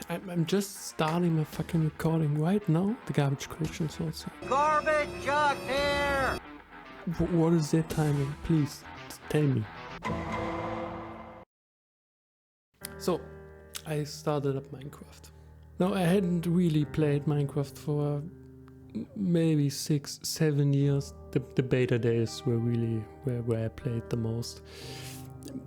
I'm just starting my fucking recording right now. The garbage collection source. Garbage truck here! What is their timing? Please tell me. So, I started up Minecraft. Now, I hadn't really played Minecraft for maybe 6-7 years. The beta days were really where I played the most.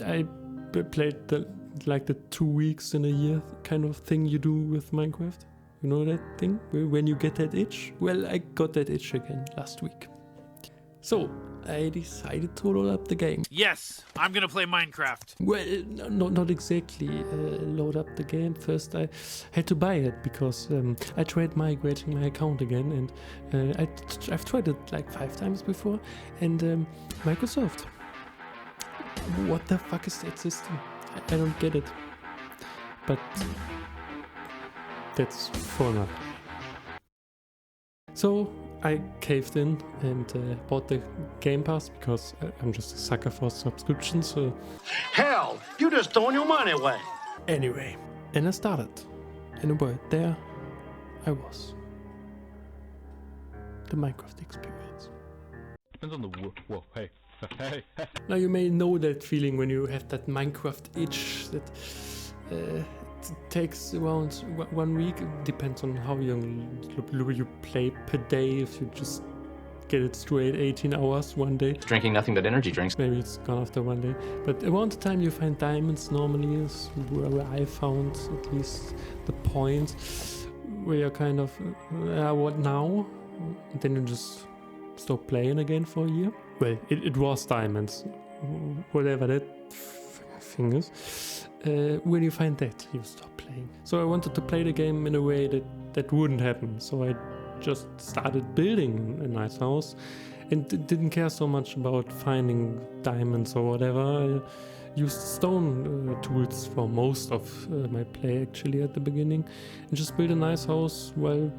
I played the 2 weeks in a year kind of thing you do with Minecraft. You know that thing? When you get that itch? Well, I got that itch again last week. So, I decided to load up the game. Yes, I'm gonna play Minecraft. Well, not exactly load up the game. First, I had to buy it because I tried migrating my account again, and I've tried it like 5 times before. And Microsoft, what the fuck is that system? I don't get it. But that's for another. So I caved in and bought the Game Pass because I'm just a sucker for subscriptions. So Hell, you just throwing your money away. anyway, and I started. And well, there I was. The Minecraft experience. Depends on the whoa, hey. Hey. Now you may know that feeling when you have that Minecraft itch that it takes around 1 week. It depends on how long you play per day. If you just get it straight 18 hours one day, Drinking nothing but energy drinks. maybe it's gone after 1 day. But around the time you find diamonds normally is where I found at least the point where you're kind of, what now? And then you just stop playing again for a year. Well, it was diamonds, whatever that thing is. When you find that, you stop playing. So I wanted to play the game in a way that wouldn't happen. So I just started building a nice house and didn't care so much about finding diamonds or whatever. I used stone tools for most of my play actually at the beginning, and just built a nice house while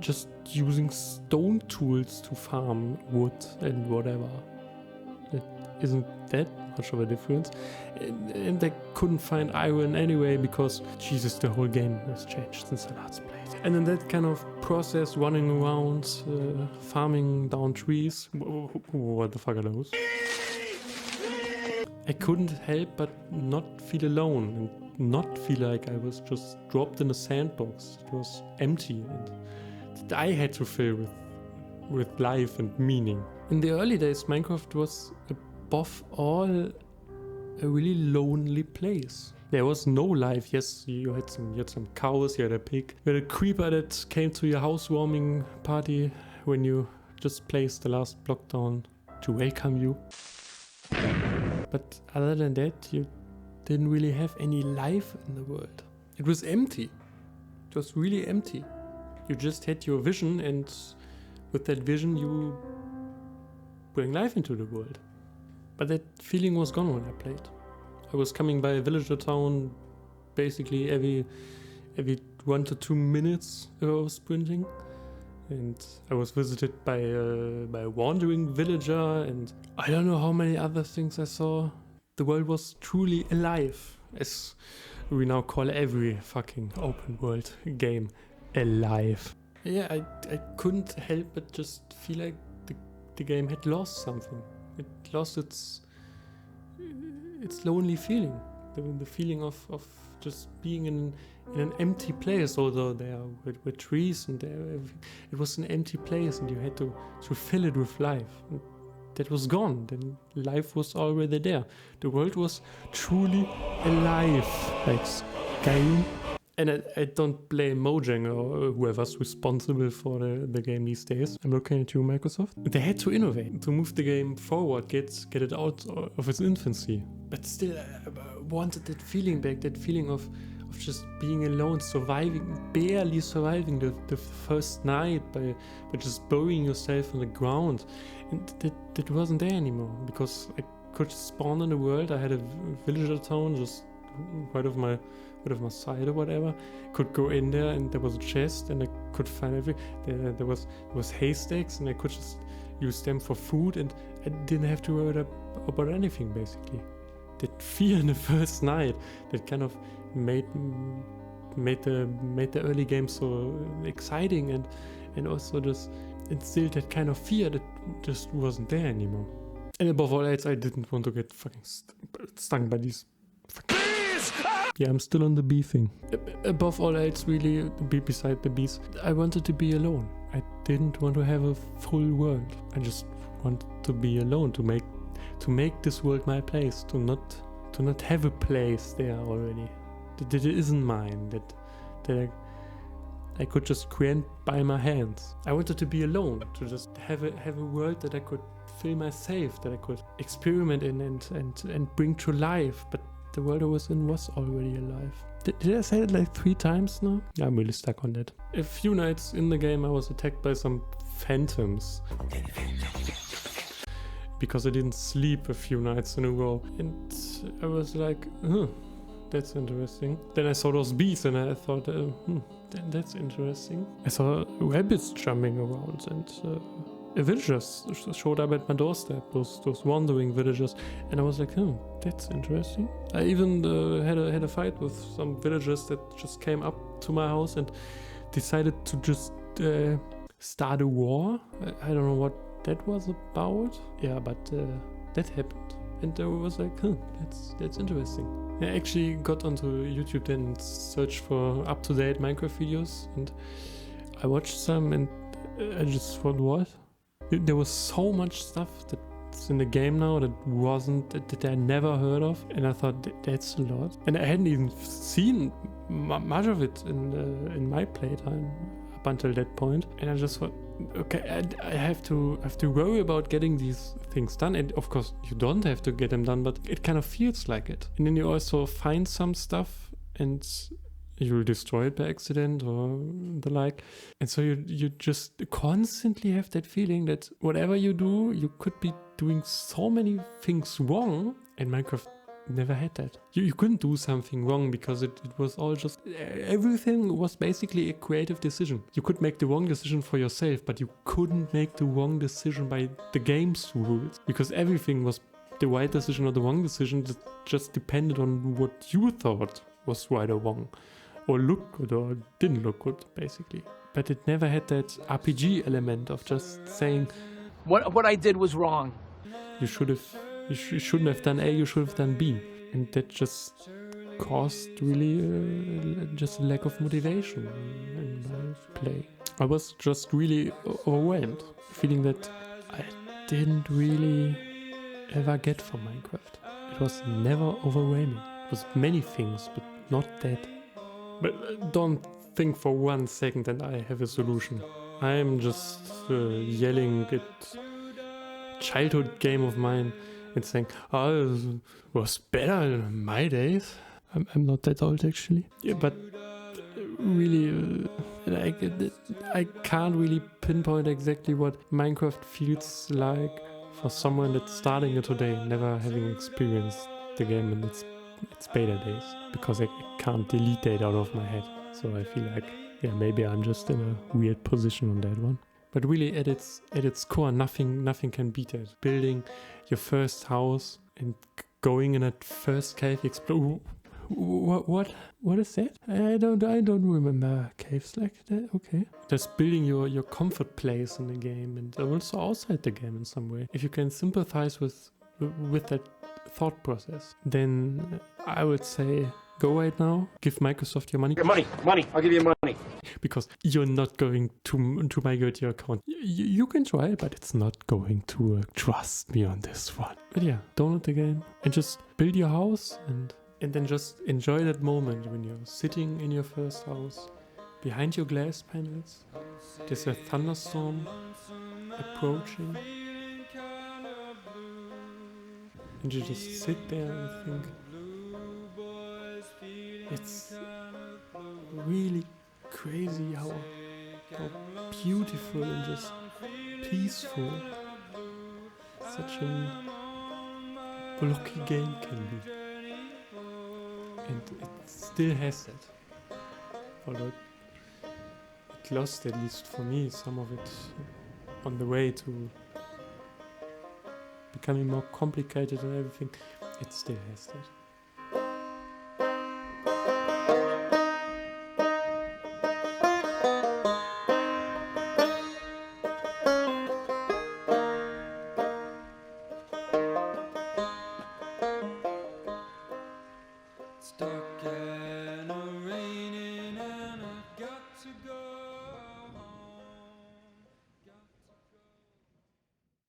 just using stone tools to farm wood and whatever. It isn't that much of a difference. And I couldn't find iron anyway because, Jesus, the whole game has changed since I last played. And in that kind of process, running around, farming down trees, what the fuck are those? I couldn't help but not feel alone and not feel like I was just dropped in a sandbox. It was empty and I had to fill with life and meaning. In the early days, Minecraft was above all a really lonely place. There was no life. Yes, you had some cows, you had a pig, you had a creeper that came to your housewarming party when you just placed the last block down to welcome you. But other than that, you didn't really have any life in the world. It was empty. It was really empty. You just had your vision, and with that vision you bring life into the world. But that feeling was gone when I played. I was coming by a villager town basically every 1 to 2 minutes I was sprinting. And I was visited by a wandering villager, and I don't know how many other things I saw. The world was truly alive, as we now call every fucking open world game. Alive. Yeah, I couldn't help but just feel like the game had lost something. It lost its lonely feeling. The feeling of just being in an empty place, although there were trees and it was an empty place and you had to fill it with life. And that was gone. Then life was already there. The world was truly alive. Like Skyrim. And I don't blame Mojang or whoever's responsible for the game these days. I'm looking at you, Microsoft. They had to innovate, to move the game forward, get it out of its infancy. But still, I wanted that feeling back, that feeling of just being alone, barely surviving the first night by just burying yourself in the ground. And that wasn't there anymore, because I could spawn in the world. I had a villager town just right of my side or whatever. Could go in there and there was a chest and I could find there was haystacks and I could just use them for food and I didn't have to worry about anything basically. That fear in the first night that kind of made made the early game so exciting and also just instilled that kind of fear that just wasn't there anymore. And above all else, I didn't want to get fucking stung by these fucking bees! Yeah, I'm still on the bee thing. Above all else, really, beside the bees, I wanted to be alone. I didn't want to have a full world. I just wanted to be alone, to make this world my place, to not have a place there already. That it isn't mine, that I could just create by my hands. I wanted to be alone, to just have a world that I could fill myself, that I could experiment in and bring to life. But the world I was in was already alive. Did I say it like 3 times now? Yeah, I'm really stuck on that. A few nights in the game I was attacked by some phantoms. Because I didn't sleep a few nights in a row. And I was like, that's interesting. Then I saw those bees and I thought, that's interesting. I saw rabbits jumping around and villagers showed up at my doorstep, those wandering villagers, and I was like, that's interesting. I even had a fight with some villagers that just came up to my house and decided to just start a war. I don't know what that was about. Yeah, but that happened, and I was like, that's interesting. I actually got onto YouTube then and searched for up-to-date Minecraft videos, and I watched some, and I just thought, what? There was so much stuff that's in the game now that I never heard of, and I thought that's a lot. And I hadn't even seen much of it in my playtime up until that point. And I just thought, okay, I have to worry about getting these things done. And of course, you don't have to get them done, but it kind of feels like it. And then you also find some stuff and you'll destroy it by accident or the like. And so you just constantly have that feeling that whatever you do, you could be doing so many things wrong. And Minecraft never had that. You couldn't do something wrong because it was all just... Everything was basically a creative decision. You could make the wrong decision for yourself, but you couldn't make the wrong decision by the game's rules. Because everything was the right decision or the wrong decision that just depended on what you thought was right or wrong. Or looked good or didn't look good, basically. But it never had that RPG element of just saying, What I did was wrong. You shouldn't have done A, you should have done B. And that just caused really just a lack of motivation in my play. I was just really overwhelmed, feeling that I didn't really ever get from Minecraft. It was never overwhelming. It was many things, but not that. But don't think for 1 second that I have a solution. I'm just yelling at childhood game of mine and saying, it was better in my days. I'm not that old actually. Yeah, but really, I can't really pinpoint exactly what Minecraft feels like for someone that's starting it today, never having experienced the game in its beta days, because I can't delete that out of my head. So I feel like, yeah, maybe I'm just in a weird position on that one. But really, at its core, nothing can beat that. Building your first house and going in that first cave, explore. What is that? I don't remember caves like that. Okay, just building your comfort place in the game and also outside the game in some way. If you can sympathize with that thought process, then I would say go right now, give Microsoft your money. Your money, I'll give you money. Because you're not going to migrate your account. You can try, but it's not going to work. Trust me on this one. But yeah, download the game and just build your house and then just enjoy that moment when you're sitting in your first house. Behind your glass panels, there's a thunderstorm approaching. And you just sit there and think, it's really crazy how beautiful and just peaceful such a blocky game can be. And it still has that. Although it lost, at least for me, some of it on the way to becoming more complicated and everything, it still has that.